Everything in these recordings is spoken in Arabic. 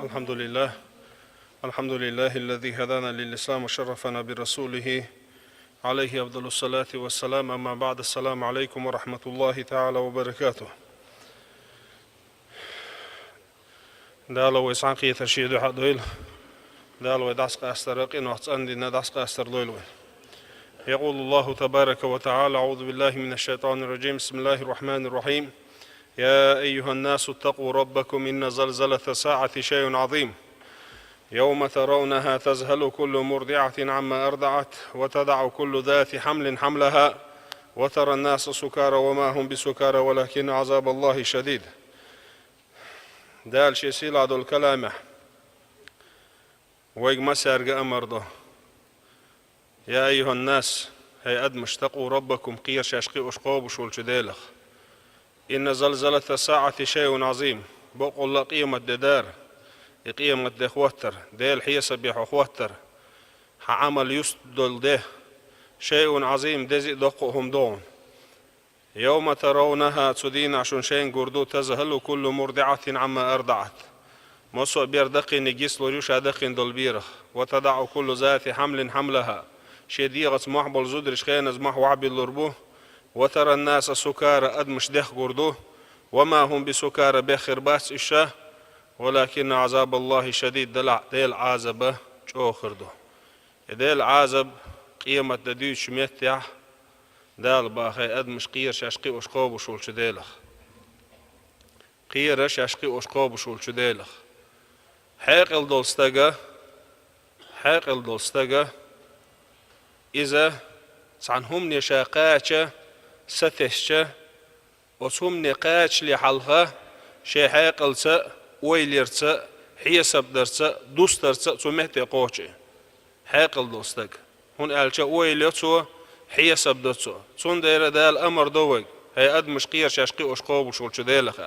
الحمد لله. الحمد لله الذي هدانا للإسلام وشرفنا برسوله عليه أفضل الصلاة والسلام. أما بعد، السلام عليكم ورحمة الله تعالى وبركاته. دالو يسعنقي ترشيد حدويل دالو يدعسق أسترقين وحسن ندعسق أسترلويل. يقول الله تبارك وتعالى: أعوذ بالله من الشيطان الرجيم. بسم الله الرحمن الرحيم. يا أيها الناس اتقوا ربكم إن زلزلة الساعة شيء عظيم يوم ترونها تذهل كل مرضعة عما أرضعت وتضع كل ذات حمل حملها وترى الناس سكارى وما هم بسكارى ولكن عذاب الله شديد. دال شيسيل عدو الكلامة ويق مسارق أمرضه. يا أيها الناس هي أدمش اتقوا ربكم قير شاشقي أشقوب وشول شديلخ. إن زلزلة الساعة شيء عظيم. بقول لا قيمة دار قيمة ده خوتر ده الحيسة بيحو خوتر عمل يسدل ده شيء عظيم دزي دقهم دون. يوم ترونها تدين عشان شيء قردو تزهل كل مرضعة عما أرضعت مصو بيردقي نجيس لوريوش أدقين دلبيرخ وتدع كل ذات حمل حملها شديغة محبل زدرش خينز محو عبي اللربوه وترى الناس سكارى أدمش ده قردوه وما هم بسكارى بخير باس إشاه ولكن عذاب الله شديد. ديل عازبه جو خردو ديل عازب قيمة دديو شميتيح دال باخي أدمش قير شاشقي أشقوب وشول شديلخ قير شاشقي أشقوب وشول شديلخ حيقل دولستغا إذا سعنهم نشاقاتش ستشش وسهم نقاتش لحلها شي حيقل ويليرتس حيسب درتس دوسترتس سمهتي قوتشي حيقل دوستغ هون ألشا ويليرتسو حيسب درتسو سون دايرة دال أمر دوغ هي أدمش قير شاشقي أشقوب وشول شديلخ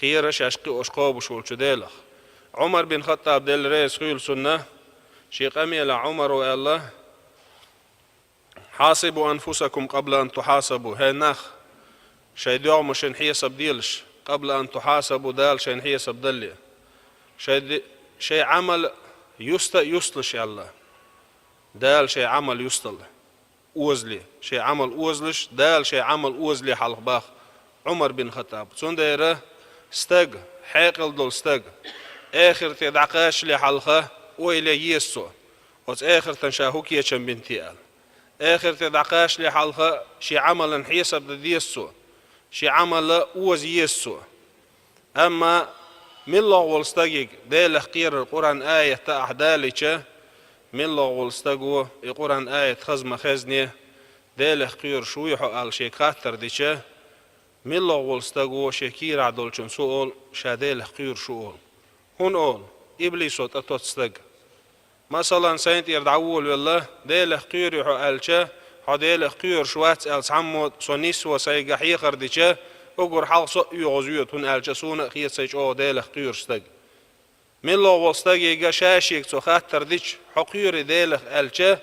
قير شاشقي أشقوب وشول شديلخ. عمر بن خطاب ديل رئيس خيول سنة شيخ أميل عمر والله حاسبوا أنفسكم قبل أن تحاسبوا. هي نخ شي دوغ مشان حيسب ديلش قبل أن تحاسبوا دال شين حيسب دلي شي عمل يستلش الله دال شي عمل يستل أوزلي شي عمل أوزلش دال شي عمل أوزلي حلق باخ. عمر بن خطاب سون دايرة استق حيقل دول استق آخر تدعقاش لي حلقه وإلي يسو وز آخر تنشاهوك يشن بنتي آل آخر تدعقاش لي حلقه شي عمل حيسب ديسو شي عمل أوز يسو. أما من الله والستاقيق ديل خير القرآن آية تأحداليك من الله والستاقو القرآن آية خزم خزني ديل خير شويحو آل شي كاتر ديك من الله والستاقو شكير عدول سؤال شاديل خير شؤول هون أول إبليسو تتوتستاق مثلا سينت يردعول والله ديل خير يحو آلك هديل خير شوات آل سعمو سونيس وسيقا حيخر ديك أقول حال صو يغزويت هون الجسون خيط سيج أو ديل خير استج من الله والستاجي جشاشيك تو خاطر ديش حقير ديل الجه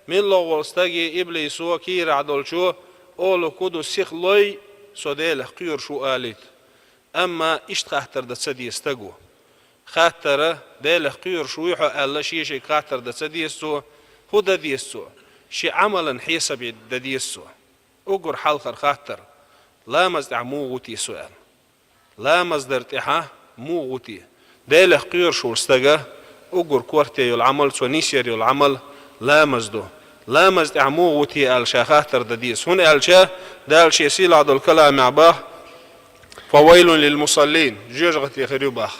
من الله والستاجي إبليس وكير عدل شو أولو كودو سيخ لوي سو ديل خير شو آليت. أما إيش خاطر دتسدي استجو خاطر ديل خير شو يحو الله شيء خاطر دتسدي استو هو ددي استو شي عملا حسب ددي استو أقول حال خاطر لا مزدع موغوتي سؤال لا مصدر تحا موغوتي ديل خير شو استجا أقول كورتي العمل سونيسير العمل لا مزدو لا مزدع موغوتي الشاخاتر دديس هون الشا دال شي سيل عدو الكلام عباه فويل للمصلين جيجغتي خريباخ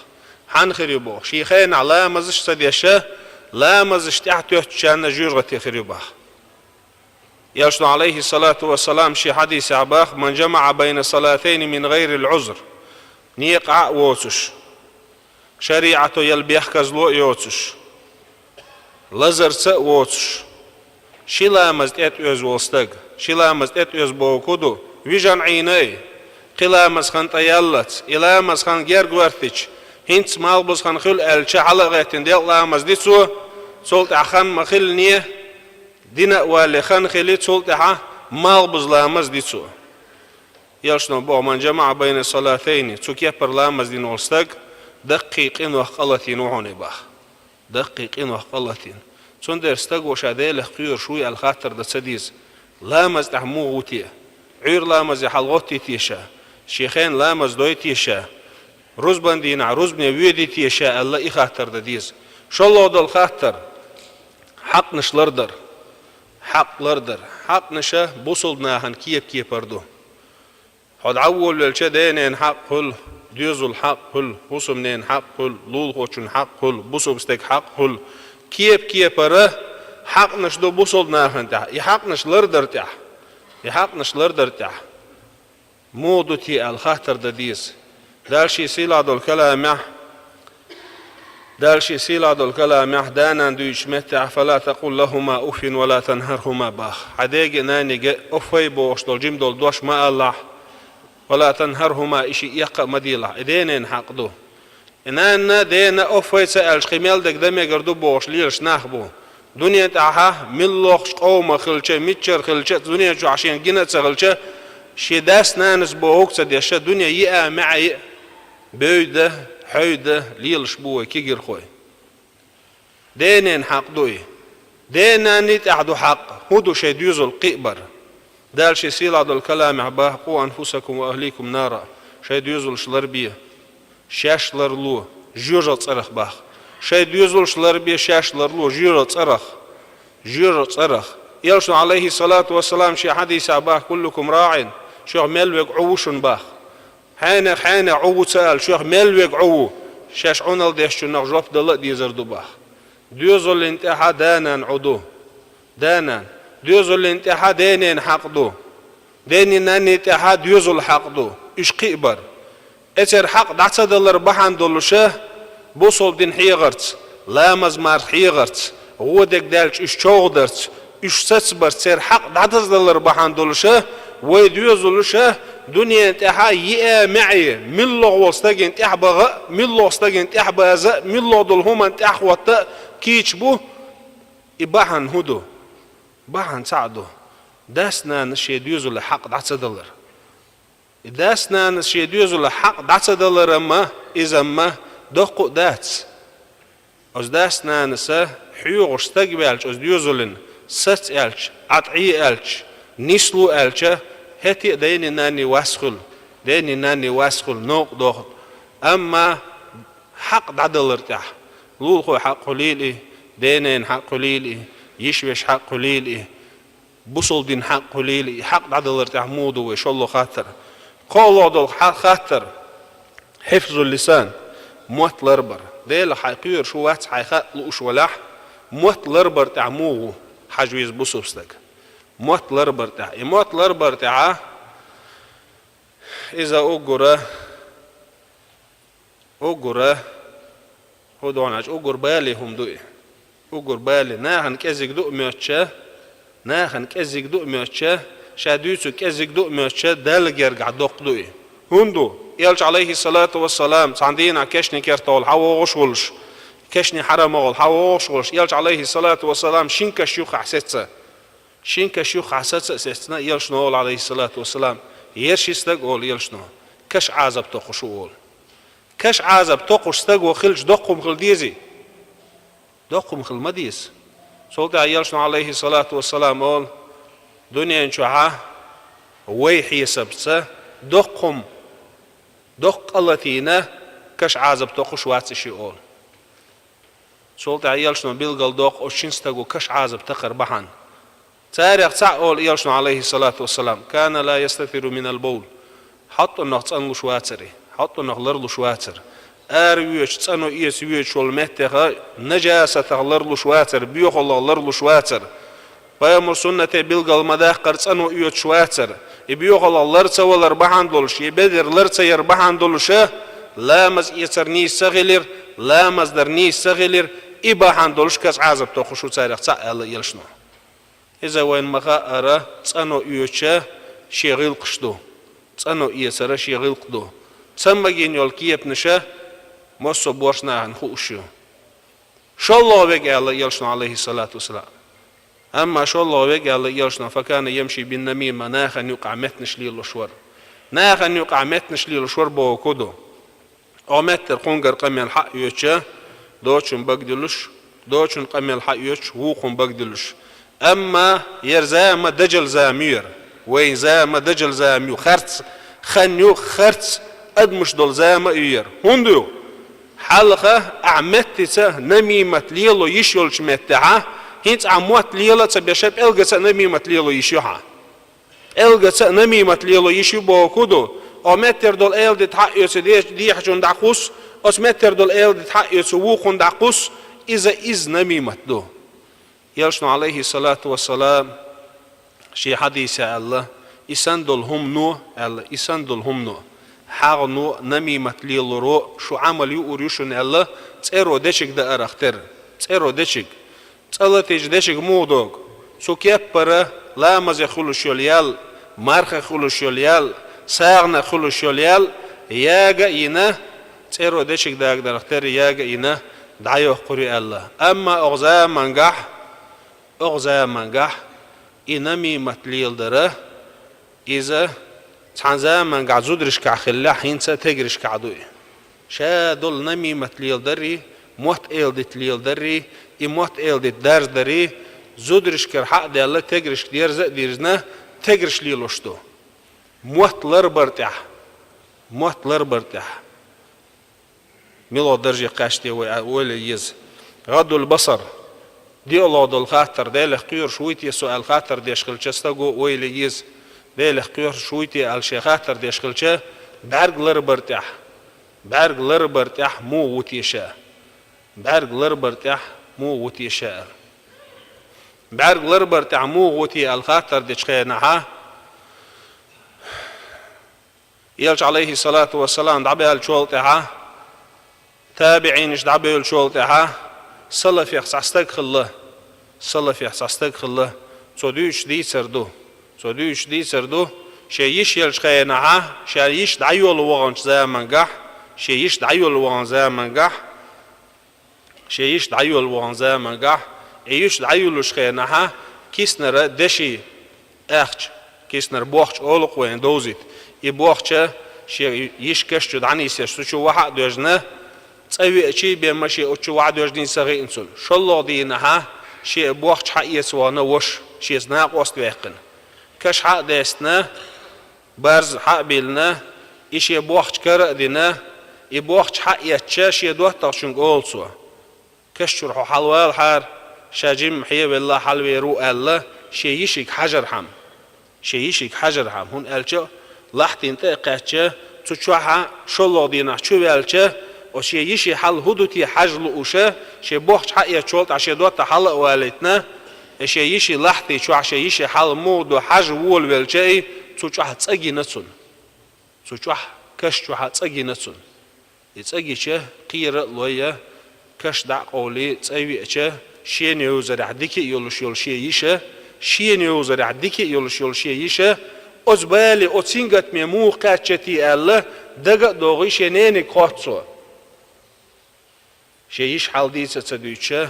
حان خريبو شيخين على مزش سديشا لا مزش تحتو تشان جيجغتي خريباخ. يشن عليه الصلاة والسلام شي حديث عباخ من جمع بين صلاتين من غير العذر نيقع ووتش شريعته يلبيخ كزلو يوتش لزرس ووتش شلا مزدت يوز وستق شلا مزدت يوز بوكودو ويجان عيني قلا مسخن تيالت إلا مسخن غير غورتش هنت مال بسخن خل الشا حلقتين ديال لا مزدتسو سولت أخان مخل نيه دينا والي خان خليت سلطحة مال بزلامز ديتسو يلشنو بو من جمع بين الصلاتين تسوكيه برلامز دين والستق دقيقين وقلتين وعوني باخ دقيقين وقلتين صندر استقوى شاديله قيور شوي الخاطر دا سديز لامز تحمو غوتيه عير لامز يحلغوتي تيشا شيخين لامز دوي تيشا رزبان دينا رزبني ويدي تيشا الله إخاطر دا ديز شو الله دا الخاطر حق نش لردر حق لردر حق نشا بوصلنا هن كيب اردو حد عول للشا دينين حق هل ديوزو الحق هل بوصو منين حق هل لول خوشن حق هل بوصو بستيك حق هل كيب اره حق نش دو بوصلنا هن تح يحق نش لردر تح يحق نش لردر تح مودو تي الخاطر دا ديز دالشي سيلا دول كلامه دالشي سيلا دول كلامه دانا دويش متع فلا تقول لهما أف ولا تنهرهما باخ عديق ناني أفوي بوش دول جيم دول دوش ما الله ولا تنهرهما إشي يقع مديلة إدينين حق دو إنانا دينا أفوي سألش خيميل دك دمي قردو بوش ليلش ناخبو دنيا تعها ملوخش قوم خلچه ميتشر خلچه دنيا جو عشان جنت خلچه شداس نانس بوهوك سديشة دنيا يقع معي بيده حيده ليلش بوه كيجر خوي دينين حق دوي دينا نيت أحدو حق هدو شي ديوزو القئبر دال شي سيلا دو الكلام عباه قو أنفسكم وأهليكم نارا شي ديوزو الشلربية شاش لرلو جيرو تصرخ باخ شي ديوزو الشلربية شاش لرلو جيرو تصرخ يلشن عليه الصلاة والسلام شي حديث عباه كلكم راع شو ملوك عوشن باخ حين عو سأل شو ملوك عو شاش عنال ديشو نغجوف دلق ديزر دو باخ ديوزو الانتحا دانا عدو دانا ديوزو الانتحا دينين حق دو دينين ناني انتحا ديوزو الحق دو اش قيبر اتر حق دعتا دلر بحان دولو شه بوصل دين حيغرت لامز مار حيغرت غودك دالش اش چوغدرت اش ستسبر سير حق دعتا دلر بحان دولو شه ويديوزو شه دنيا انتحا يئا معي من لغ وستاق انتح بغا من لغ وستاق انتح بازا من لغ دلهما انتح وطا كيش بو إباحن هدو باحن ساعدو داسنا نشي ديوزو لحق دعتا دلر داسنا نشي ديوزو لحق دعتا دلر اما إذا ما دقو داتس از داسنا نسا حيوغ اشتاق بالش از ديوزو لن ست الش عطعي الش نسلو الش هتي ديني ناني واسخل نوق دوخت أما حق دعدل ارتاح لول خو حق قليل دينين حق قليل يشوش حق قليل بوصل دين حق قليل حق دعدل ارتاح مودو وش الله خاطر قول دول خاطر حفظ اللسان موت لربر ديل حيقير شو واتس حيخات لوش ولح موت لربر تعموه حجويز بوصوبستك موت لربر تاع إذا أقرأ هو دوناج أقر بالي هم دوئي أقر بالي ناهن كزيك دو ميوتشا شاديوسو كزيك دو ميوتشا دالك يرجع دوق دوئي هندو يلش عليه الصلاة والسلام صندينا كشني كرتول حواغش ولش كشني حرمغل حواغش ولش يلش عليه الصلاة والسلام شينكا شيوخ حسيتسا سيستنا يلش نقول عليه الصلاة والسلام يرشيستك قول يلش نقول كش عازب تقوش قول كش عازب تقوش تقو خلش دقم خل ديزي دقم خل مديس سولتا يلش عليه الصلاة والسلام قول دنيا انشوحا ويحي سبسا دق التينا كش عازب تقوش واتسشي قول سولتا يلش بيلقل دق وشينستقو كش عازب تقر بحان تاريخ تعقول يلشن عليه الصلاة والسلام كان لا يستثير من البول حطوا انه تصنلو شواتري حطوا انه لرلو شواتر ويوش تصنو إيس ويوش والمهتغا نجاسة لرلو شواتر بيوخ الله لرلو شواتر بيامر سنة بيلقى المداخ قرصنو إيوش شواتر بيوخ الله لرسا والربحان دولش يبدر لرسا يربحان دولش لامز إيسر سغلر لامز در سغلر إباحان دولش كاس عازب توخشو تاريخ تعقل يلشنو إذا وين مغا أرى تصنو إيوشا شيغيل قشدو تصنو إيسارا شيغيل قدو تسمى جينيول كيب نشا موسو بورشنا عن خوشيو شو الله ويقع الله يلشنا عليه الصلاة والسلام أما شو الله ويقع الله يلشنا فكان يمشي بالنميمة ناخن يقع متنش ليلو شور بو كودو أمتر قنقر قميل حق يوتش دوتشن بقدلش دوتشن قميل حق يوتش وقم بقدلش أما يرزام دجل زامير وين زام دجل زاميو خرц خنيو خرц أدمش دول زام يير هندو حلقة أعمتة نميمة ليلو يشولش متعة هينت عموت ليلة تبيشاب إلغة نميمة ليلو يشيوها إلغة نميمة ليلو يشيو بوكودو أمتر دول إل دي تحقيوس دي حجون دعقوس أسمتر دول إل دي تحقيوس ووخون دعقوس إذا نميمة دو يلشنو عليه الصلاة والسلام شي حديث الله إساندل هم نو الله إساندل هم نو حاغنو نميمة ليلو شو عمل يوريشون الله تسيرو ديشك دا أرختر تسيرو ديشك تسالتيج ديشك مودوغ سو كيبرا لا مزي خلو شوليال مارخ خلو شوليال ساغنا خلو شوليال ياغا إنا تسيرو ديشك دا أرختر ياغا إنا دعيو قري الله أما أغزا منقح إنمي متليل دره إذا تعنزا منقع زودرش كعخلا حينسا تجرش كعدوي شادول نمي متليل دري موت إيل دي تليل دري إموت إيل دي درز دري زودرش كرحق دي الله تجرش ديرزا ديرزنا تجرش ليلوشتو موت لربرتح ميلو درجة قاشتي ويلي يز غدو البصر دي الله دول خاطر دي لخير شويتي سؤال خاطر دي شخلچستگو ويلي يز دي لخير شويتي الشي خاطر دي شخلچه برگ لربرتح مو وتيشا برگ لربرتح مو وتيشا برگ لربرتح مو وتي الخاطر دي شخينها يلش عليه الصلاة والسلام دعبها الشولتها تابعينش دعبها الشولتها صلى في استغفر الله صدوش دي سردو شيش يلش خينها شيش دعيول وغن زمانجح شيش دعيول وغن زمانجح ايش دعيولش خينها كيسنر دشي اخش كيسنر بوخش اولق وين دوزيت يبوخش شي يشكش دعني سيش شو واحد دوجنا تسوي شيء بمشي أشوا واحد يجدين صغير إنسان شو الله دينها شيء بوقت حقيقة سوانا وش شيء سناق وسط ويقن كش حق دستنا برز حق بيلنا إيش يبوقت كرق دينا يبوقت حقيقة شيء دوه تاشون قول سوا كش شرحو حلوال حار شاجم حيه بالله حلوي رو الله شيء يشيك حجر حم هون ألجا لحتين تقاتش تشوها شو الله دينا شو ألجا وشي يشي حل هدوتي حجل وشا شي بوخش حقيا شولت عشي دوت حلق والتنا شي يشي لحتي شو عشي يشي حل مودو حج وول والجاي تشو حتصقي نتسون تشو كش تشو حتصقي نتسون يتصقي شه قير لويا كش دع قولي تسوي شه شي نيوزر عديكي يولش يول شي يشه شي نيوزر عديكي يولش يول شي يشه أزبالي أتسينغت ميمو قاتشتي الله دقا دوغي شنيني قاتسو شيش حال دي تصديقه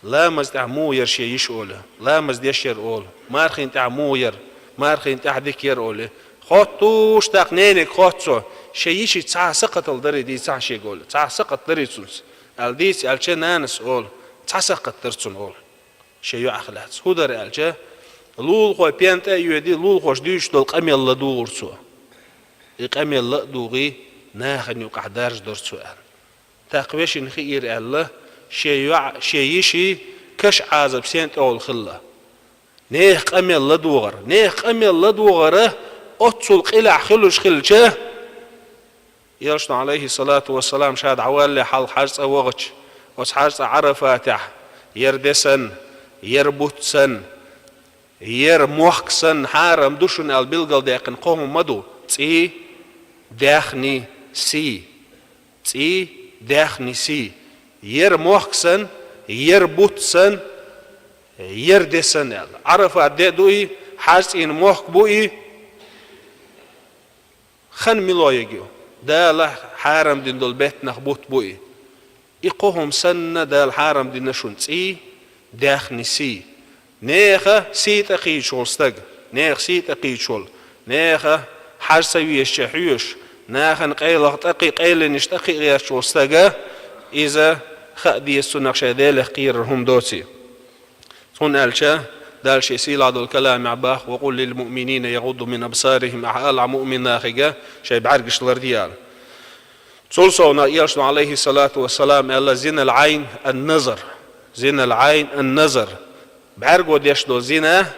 لا مزدع موير شيش أوله لا مزديشر أول مارخين تاع موير مارخين تاع ديكير أوله خطوش تقنينك خطو شيش تاع سقط الدري دي تاع شي قول تاع سقط دري تونس الديس الچه نانس أول تاع سقط درتون أول شيو أخلاص هو در الچه لول خو بينتا يودي لول خوش ديش دول قميل لدورسو يقميل لدوغي ناخن يقع درج درسو تقويش نخير الله شيشي كش عازب سنت أول خلا نيخ قميل لدوغر أتصل قلع خلوش خلجه يرشنا عليه الصلاة والسلام شاد عوالي حال حرص وغج وحرص عرفاتح يردسن يربطسن يرموحكسن حارم دوشن البلغل ديقن قوم مدو تي داخني سي يرموحكسن يربطسن يردسن عرفات دوي حرص إن موحك بوي خن ملايجيو دا له حارم دين دول بيت نخبوت بوي يقوهم سنة دا الحارم دين نشون تي داخني سي نيخة سي تقي شول ستق نيخ سي تقي شول نيخة حرسوي الشحيوش ناخن قيل تقي قيل نشتقي غيش وستجا إذا خدي السنة شذيله قيرهم دوسي هون ألشة دال شيء سيل عدو الكلام عباخ وقل للمؤمنين يغضوا من أبصارهم أحال مؤمن ناخجة شيء بعرقش الرجال صلصونا يرسل عليه الصلاة والسلام ألا زين العين النظر زين العين النظر بعرقو ديشدو زينة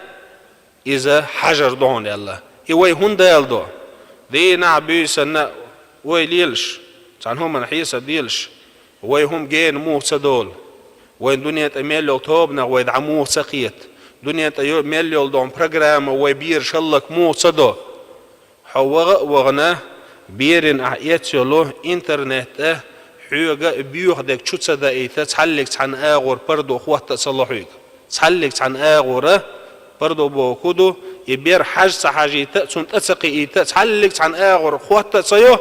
إذا حجر دون الله إيوه هون دال دو دي نعبي سنة ويليلش عن هم نحيس ديلش ويهم جين مو سدول وين دنيا تميل توبنا ويدعموه سقيت دنيا تميل دون برنامج ويبير شلك مو صدو حوغ وغنا بيرن احيات له انترنت حوغا بيوخ دك تشوتسا دا ايتا تحلك عن اغور بردو خوات تصلحوك تحلك عن اغور بردو بوكودو يبير حاج حاجيتا سنت اسقي ايتا تحلك عن اغور خوات تصيو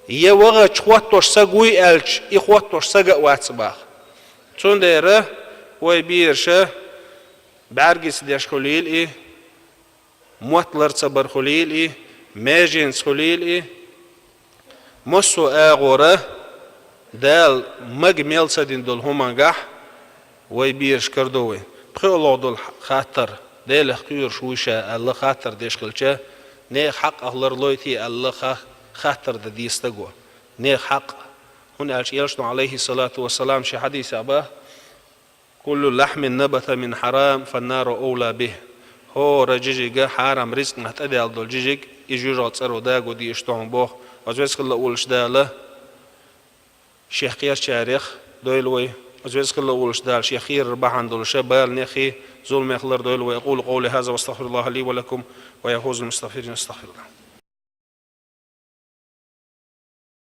يا وغا خواتوش سغوي الش اخواتوش سغا واتسباخ تون ديره ويبيرشه بعرقس ديش خليل ايه موتلر صبر خليل ايه ماجنس خليل ايه مصو اغوره دال مجمل سدين دول همانجح ويبيرش كردوي بخيولو دول خاطر دال خير شويشة الله خاطر ديش خلشه نيخ حق اهلر لويتي الله خاطر ديستقوى نيخ حق هنا يرشد عليه الصلاة والسلام شي حديث أباه كل لحم نبت من حرام فالنار أولى به هو رجيجي حرام رزق نهتدي على دول جيجي يجوج تصرو داغو دي اشتون بوخ أزويس كلا أولش داله شيخ قياس شاريخ دويلوي أزويس كلا أولش دال شيخير ربحان دول شبال نخي ظلم يخلر دويلوي أقول قولي هذا واستغفر الله لي ولكم ويفوز المستغفرين استغفر الله